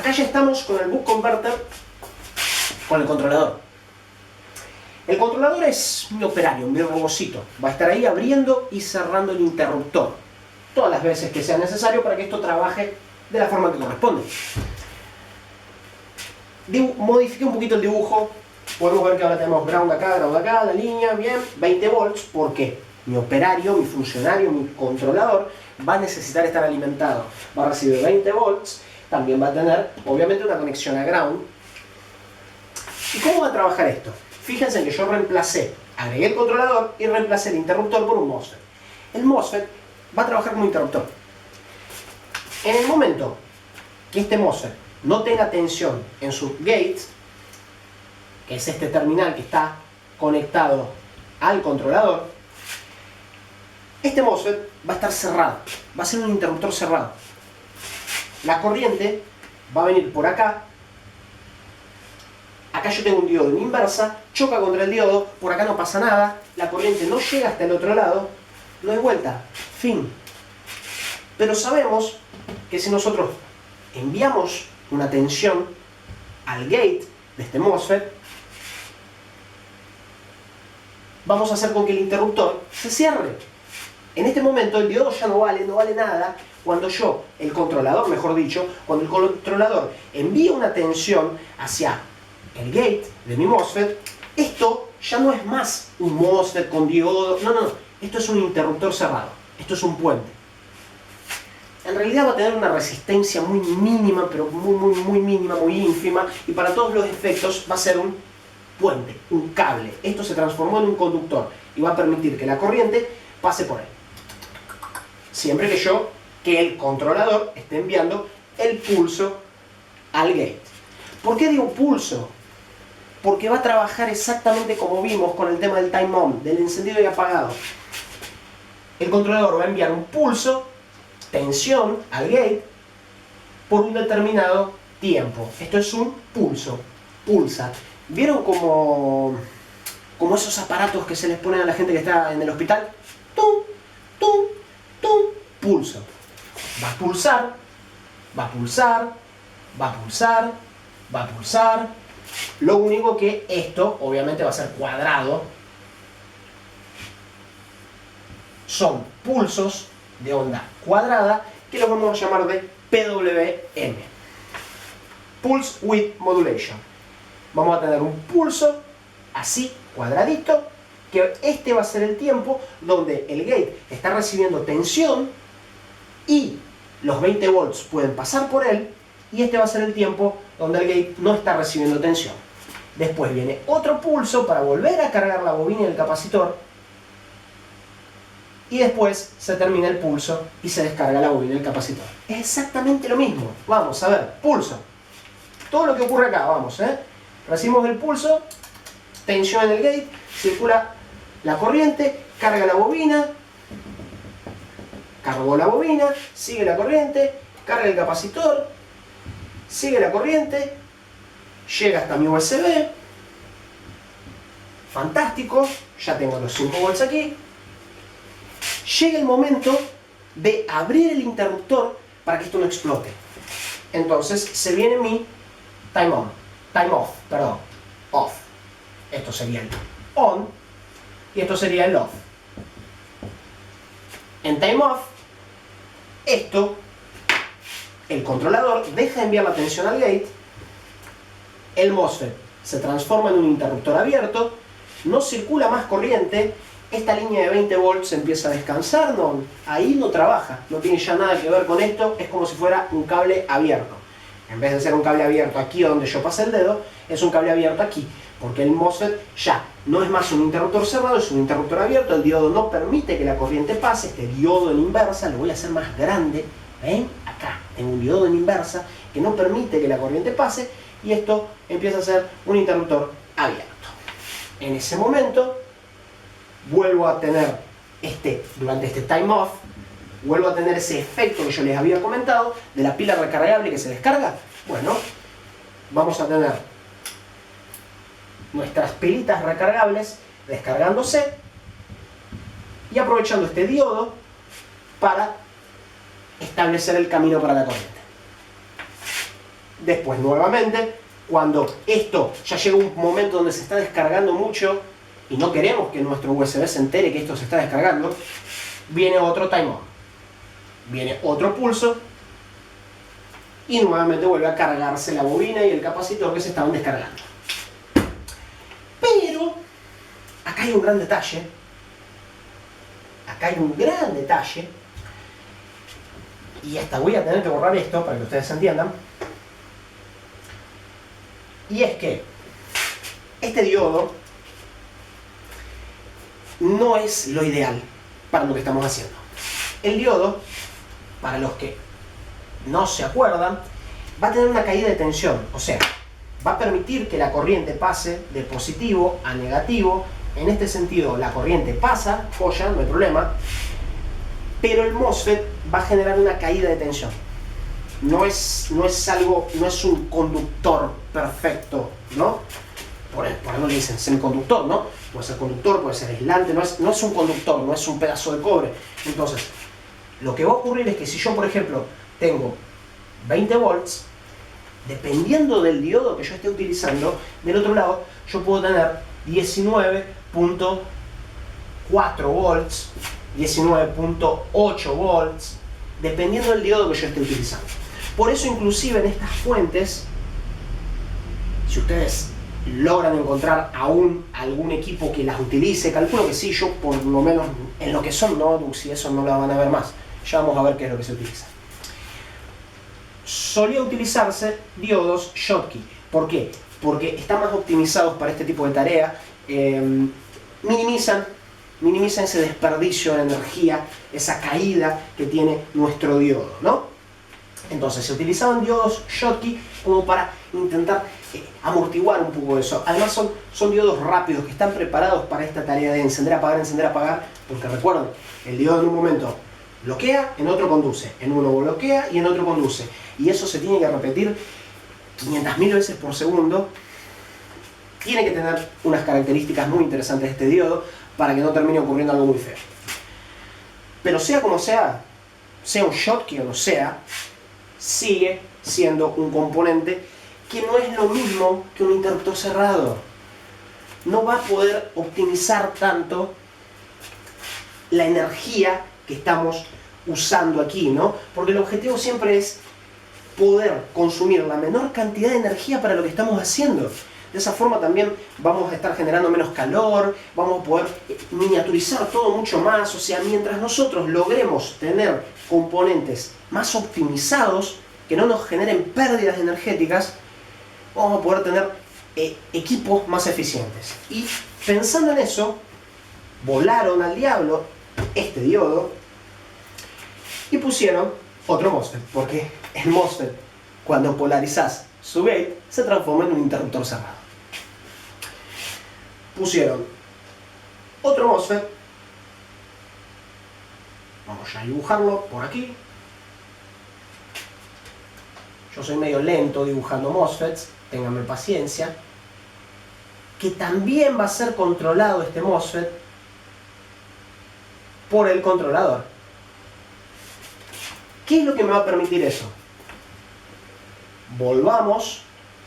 Acá ya estamos con el buck converter, con el controlador. El controlador es mi operario, mi robocito. Va a estar ahí abriendo y cerrando el interruptor todas las veces que sea necesario para que esto trabaje de la forma que corresponde. Modifiqué un poquito el dibujo. Podemos ver que ahora tenemos ground acá, la línea, bien, 20 volts, porque mi operario, mi funcionario, mi controlador va a necesitar estar alimentado. Va a recibir 20 volts, también va a tener, obviamente, una conexión a ground. ¿Y cómo va a trabajar esto? Fíjense que yo agregué el controlador y reemplacé el interruptor por un MOSFET. El MOSFET va a trabajar como interruptor. En el momento que este MOSFET no tenga tensión en su gate, que es este terminal que está conectado al controlador, este MOSFET va a estar cerrado, va a ser un interruptor cerrado. La corriente va a venir por acá. Acá yo tengo un diodo en inversa, choca contra el diodo, por acá no pasa nada, la corriente no llega hasta el otro lado, lo doy vuelta, fin. Pero sabemos que si nosotros enviamos una tensión al gate de este MOSFET, vamos a hacer con que el interruptor se cierre. En este momento el diodo ya no vale nada. Cuando el controlador, mejor dicho, cuando el controlador envía una tensión hacia el gate de mi MOSFET, esto ya no es más un MOSFET con diodo, no, esto es un interruptor cerrado, esto es un puente. En realidad va a tener una resistencia muy mínima, pero muy mínima, muy ínfima, y para todos los efectos va a ser un puente, un cable. Esto se transformó en un conductor y va a permitir que la corriente pase por él. Siempre que el controlador esté enviando el pulso al gate. ¿Por qué digo pulso? Porque va a trabajar exactamente como vimos con el tema del time on, del encendido y apagado. El controlador va a enviar un pulso, tensión al gate, por un determinado tiempo. Esto es un pulso, pulsa. ¿Vieron como esos aparatos que se les ponen a la gente que está en el hospital? ¡Tum! ¡Tum! ¡Tum! Pulso. Va a pulsar, va a pulsar, va a pulsar, va a pulsar. Lo único que esto obviamente va a ser cuadrado. Son pulsos de onda cuadrada que los vamos a llamar de PWM. Pulse Width Modulation. Vamos a tener un pulso así, cuadradito, que este va a ser el tiempo donde el gate está recibiendo tensión y los 20 volts pueden pasar por él, y este va a ser el tiempo donde el gate no está recibiendo tensión. Después viene otro pulso para volver a cargar la bobina y el capacitor, y después se termina el pulso y se descarga la bobina y el capacitor. Es exactamente lo mismo. Vamos a ver, pulso. Todo lo que ocurre acá, vamos, recibimos el pulso, tensión en el gate, circula la corriente, carga la bobina, cargó la bobina, sigue la corriente, carga el capacitor, sigue la corriente, llega hasta mi USB. Fantástico, ya tengo los 5 volts aquí. Llega el momento de abrir el interruptor para que esto no explote. Entonces se viene mi time off. Esto sería el on y esto sería el off. En time off, el controlador deja de enviar la tensión al gate, el MOSFET se transforma en un interruptor abierto, no circula más corriente, esta línea de 20 volts empieza a descansar, ahí no trabaja, no tiene ya nada que ver con esto, es como si fuera un cable abierto. En vez de ser un cable abierto aquí donde yo pasé el dedo, es un cable abierto aquí, porque el MOSFET ya no es más un interruptor cerrado, es un interruptor abierto, el diodo no permite que la corriente pase, este diodo en inversa lo voy a hacer más grande, ¿ven? Acá tengo un diodo en inversa que no permite que la corriente pase, y esto empieza a ser un interruptor abierto. En ese momento vuelvo a tener durante este time off, vuelvo a tener ese efecto que yo les había comentado de la pila recargable que se descarga. Bueno, vamos a tener nuestras pilitas recargables descargándose y aprovechando este diodo para establecer el camino para la corriente. Después, nuevamente, cuando esto ya llega un momento donde se está descargando mucho y no queremos que nuestro USB se entere que esto se está descargando, viene otro timer. Viene otro pulso y nuevamente vuelve a cargarse la bobina y el capacitor que se estaban descargando. Pero acá hay un gran detalle. Acá hay un gran detalle. Y hasta voy a tener que borrar esto para que ustedes entiendan. Y es que este diodo no es lo ideal para lo que estamos haciendo. El diodo, para los que no se acuerdan, va a tener una caída de tensión. O sea, va a permitir que la corriente pase de positivo a negativo. En este sentido, la corriente pasa, joya, no hay problema. Pero el MOSFET va a generar una caída de tensión. No es un conductor perfecto, ¿no? Por algo le dicen semiconductor, ¿no? Puede ser conductor, puede ser aislante, no es un conductor, no es un pedazo de cobre. Entonces, lo que va a ocurrir es que si yo, por ejemplo, tengo 20 volts, dependiendo del diodo que yo esté utilizando, del otro lado, yo puedo tener 19.4 volts, 19.8 volts, dependiendo del diodo que yo esté utilizando. Por eso inclusive en estas fuentes, si ustedes logran encontrar aún algún equipo que las utilice, calculo que sí, yo por lo menos en lo que son notebooks y eso no la van a ver más. Ya vamos a ver qué es lo que se utiliza. Solía utilizarse diodos Schottky. ¿Por qué? Porque están más optimizados para este tipo de tarea, minimizan ese desperdicio de energía, esa caída que tiene nuestro diodo, ¿no? Entonces se utilizaban diodos Schottky como para intentar amortiguar un poco eso. Además son diodos rápidos que están preparados para esta tarea de encender, apagar, porque recuerden, el diodo en un momento bloquea, en otro conduce, en uno bloquea y en otro conduce. Y eso se tiene que repetir 500.000 veces por segundo. Tiene que tener unas características muy interesantes este diodo para que no termine ocurriendo algo muy feo. Pero sea como sea un Schottky o no sea, sigue siendo un componente que no es lo mismo que un interruptor cerrado. No va a poder optimizar tanto la energía que estamos usando aquí, ¿no? Porque el objetivo siempre es poder consumir la menor cantidad de energía para lo que estamos haciendo. De esa forma también vamos a estar generando menos calor, vamos a poder miniaturizar todo mucho más. O sea, mientras nosotros logremos tener componentes más optimizados, que no nos generen pérdidas energéticas, vamos a poder tener equipos más eficientes. Y pensando en eso, volaron al diablo este diodo y pusieron otro MOSFET, porque el MOSFET, cuando polarizás su gate, se transforma en un interruptor cerrado. Pusieron otro MOSFET, vamos a dibujarlo por aquí. Yo soy medio lento dibujando MOSFETs, ténganme paciencia. Que también va a ser controlado este MOSFET por el controlador. ¿Qué es lo que me va a permitir eso? Volvamos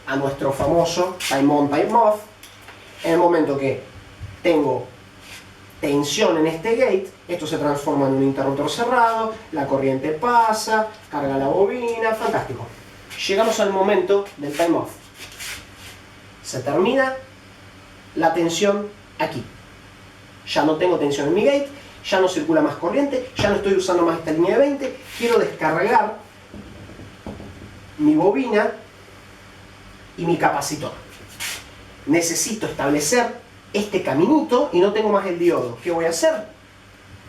a nuestro famoso time on, time off. En el momento que tengo tensión en este gate, esto se transforma en un interruptor cerrado, la corriente pasa, carga la bobina, fantástico. Llegamos al momento del time off. Se termina la tensión aquí. Ya no tengo tensión en mi gate, ya no circula más corriente, ya no estoy usando más esta línea de 20, quiero descargar mi bobina y mi capacitor. Necesito establecer este caminito y no tengo más el diodo. ¿Qué voy a hacer?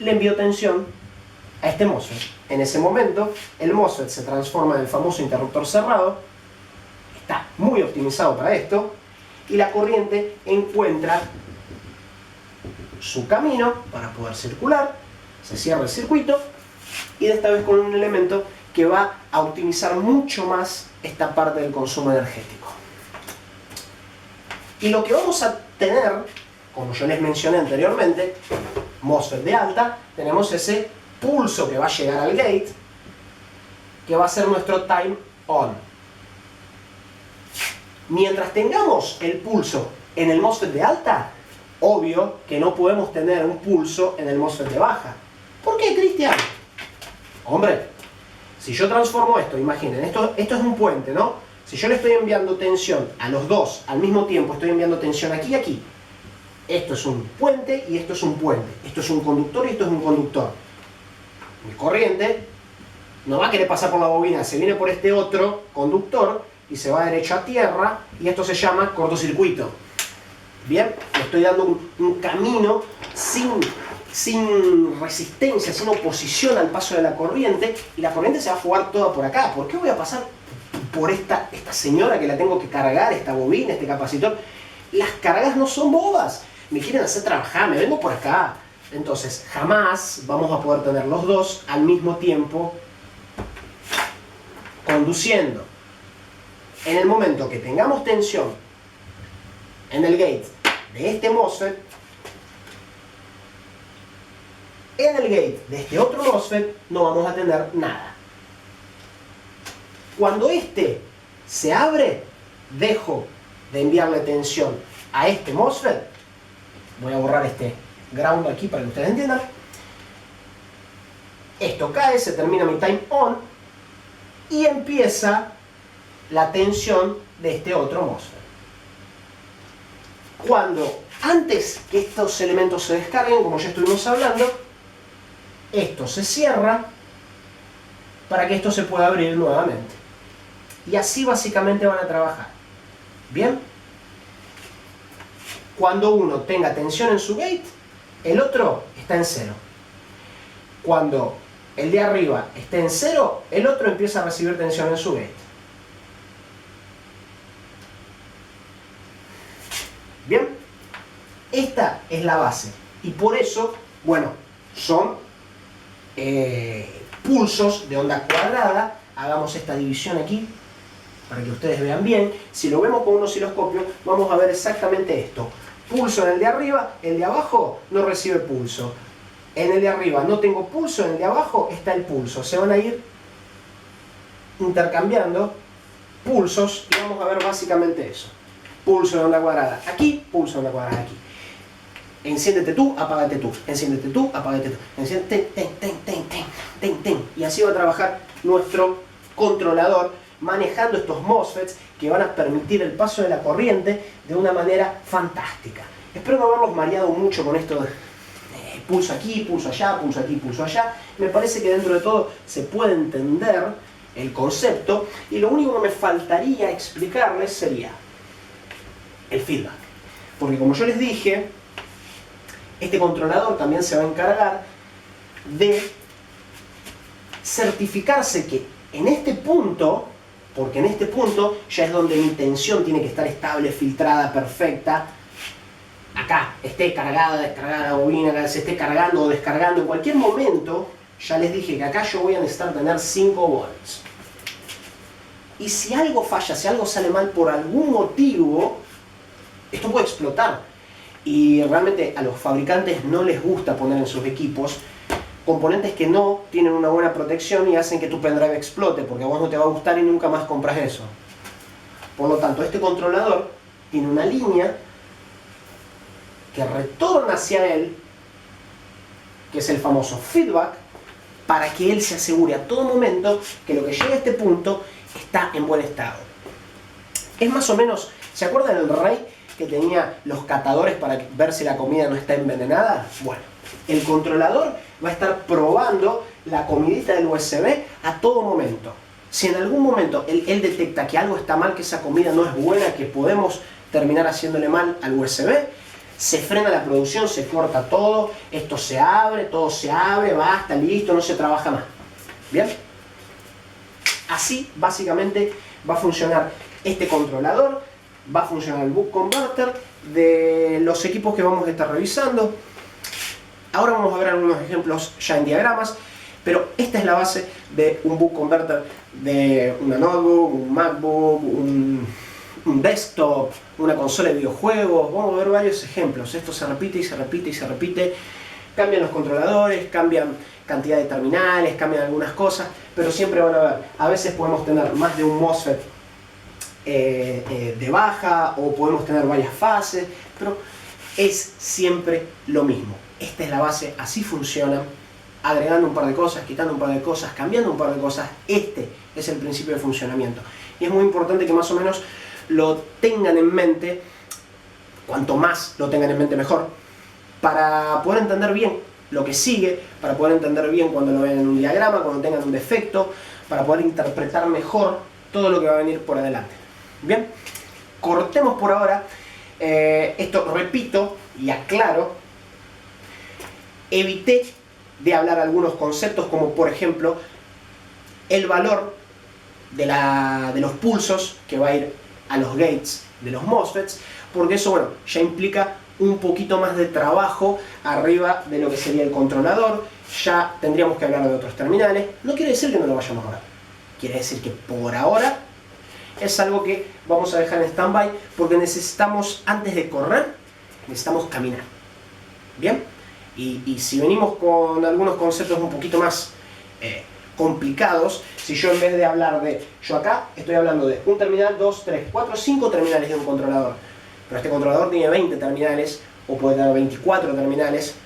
Le envío tensión a este MOSFET. En ese momento, el MOSFET se transforma en el famoso interruptor cerrado, está muy optimizado para esto, y la corriente encuentra su camino para poder circular, se cierra el circuito, y de esta vez con un elemento que va a optimizar mucho más esta parte del consumo energético. Y lo que vamos a tener, como yo les mencioné anteriormente, MOSFET de alta, tenemos ese pulso que va a llegar al gate, que va a ser nuestro time on. Mientras tengamos el pulso en el MOSFET de alta, obvio que no podemos tener un pulso en el MOSFET de baja. ¿Por qué, Cristian? Hombre, si yo transformo esto, imaginen, esto es un puente, ¿no? Si yo le estoy enviando tensión a los dos al mismo tiempo, estoy enviando tensión aquí y aquí. Esto es un puente y esto es un puente. Esto es un conductor y esto es un conductor. Mi corriente no va a querer pasar por la bobina, se viene por este otro conductor y se va derecho a tierra y esto se llama cortocircuito. Bien, le estoy dando un camino sin resistencia, sin oposición al paso de la corriente y la corriente se va a fugar toda por acá. ¿Por qué voy a pasar por esta señora que la tengo que cargar, esta bobina, este capacitor? Las cargas no son bobas, me quieren hacer trabajar, me vengo por acá. Entonces jamás vamos a poder tener los dos al mismo tiempo conduciendo. En el momento que tengamos tensión en el gate de este MOSFET, en el gate de este otro MOSFET no vamos a tener nada. Cuando este se abre, dejo de enviarle tensión a este MOSFET. Voy a borrar este ground aquí para que ustedes entiendan. Esto cae, se termina mi time on y empieza la tensión de este otro MOSFET. Cuando antes que estos elementos se descarguen, como ya estuvimos hablando, esto se cierra para que esto se pueda abrir nuevamente. Y así básicamente van a trabajar. ¿Bien? Cuando uno tenga tensión en su gate, el otro está en cero. Cuando el de arriba esté en cero, el otro empieza a recibir tensión en su gate. ¿Bien? Esta es la base. Y por eso, bueno, son pulsos de onda cuadrada. Hagamos esta división aquí para que ustedes vean bien. Si lo vemos con un osciloscopio, vamos a ver exactamente esto. Pulso en el de arriba, el de abajo no recibe pulso. En el de arriba no tengo pulso, en el de abajo está el pulso. Se van a ir intercambiando pulsos y vamos a ver básicamente eso. Pulso de onda cuadrada aquí, pulso de onda cuadrada aquí. Enciéndete tú, apágate tú. Enciéndete tú, apágate tú. Enciéndete, ten. Y así va a trabajar nuestro controlador manejando estos MOSFETs que van a permitir el paso de la corriente de una manera fantástica. Espero no haberlos mareado mucho con esto de pulso aquí, pulso allá, pulso aquí, pulso allá. Me parece que dentro de todo se puede entender el concepto y lo único que me faltaría explicarles sería el feedback. Porque como yo les dije, este controlador también se va a encargar de certificarse que en este punto, porque en este punto ya es donde mi tensión tiene que estar estable, filtrada, perfecta, acá esté cargada, descargada la bobina, se esté cargando o descargando, en cualquier momento, ya les dije que acá yo voy a necesitar tener 5 volts. Y si algo falla, si algo sale mal por algún motivo, esto puede explotar. Y realmente a los fabricantes no les gusta poner en sus equipos componentes que no tienen una buena protección y hacen que tu pendrive explote, porque a vos no te va a gustar y nunca más compras eso. Por lo tanto, este controlador tiene una línea que retorna hacia él, que es el famoso feedback, para que él se asegure a todo momento que lo que llega a este punto está en buen estado. Es más o menos, ¿se acuerdan del rey que tenía los catadores para ver si la comida no está envenenada? Bueno, el controlador va a estar probando la comidita del USB a todo momento. Si en algún momento él detecta que algo está mal, que esa comida no es buena, que podemos terminar haciéndole mal al USB, se frena la producción, se corta todo, esto se abre, todo se abre, basta, listo, no se trabaja más. ¿Bien? Así básicamente va a funcionar este controlador, va a funcionar el buck converter de los equipos que vamos a estar revisando. Ahora vamos a ver algunos ejemplos ya en diagramas, pero esta es la base de un buck converter de una notebook, un MacBook, un desktop, una consola de videojuegos. Vamos a ver varios ejemplos. Esto se repite y se repite y se repite. Cambian los controladores, cambian cantidad de terminales, cambian algunas cosas, pero siempre van a ver. A veces podemos tener más de un MOSFET de baja o podemos tener varias fases, pero es siempre lo mismo. Esta es la base, así funcionan, agregando un par de cosas, quitando un par de cosas, cambiando un par de cosas. Este es el principio de funcionamiento. Y es muy importante que más o menos lo tengan en mente, cuanto más lo tengan en mente mejor, para poder entender bien lo que sigue, para poder entender bien cuando lo vean en un diagrama, cuando tengan un defecto, para poder interpretar mejor todo lo que va a venir por adelante. Bien, cortemos por ahora. Esto repito y aclaro, evité de hablar algunos conceptos como por ejemplo el valor de los pulsos que va a ir a los gates de los MOSFETs, porque eso, bueno, ya implica un poquito más de trabajo arriba de lo que sería el controlador. Ya tendríamos que hablar de otros terminales. No quiere decir que no lo vayamos a ver, quiere decir que por ahora es algo que vamos a dejar en stand-by, porque necesitamos, antes de correr, necesitamos caminar. ¿Bien? Y si venimos con algunos conceptos un poquito más complicados, si yo en vez de hablar de, yo acá estoy hablando de un terminal, 2, 3, 4, 5 terminales de un controlador, pero este controlador tiene 20 terminales, o puede tener 24 terminales,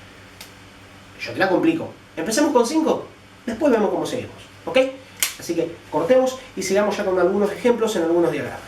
yo te la complico. Empecemos con 5, después vemos cómo seguimos, ¿ok? Así que cortemos y sigamos ya con algunos ejemplos en algunos diagramas.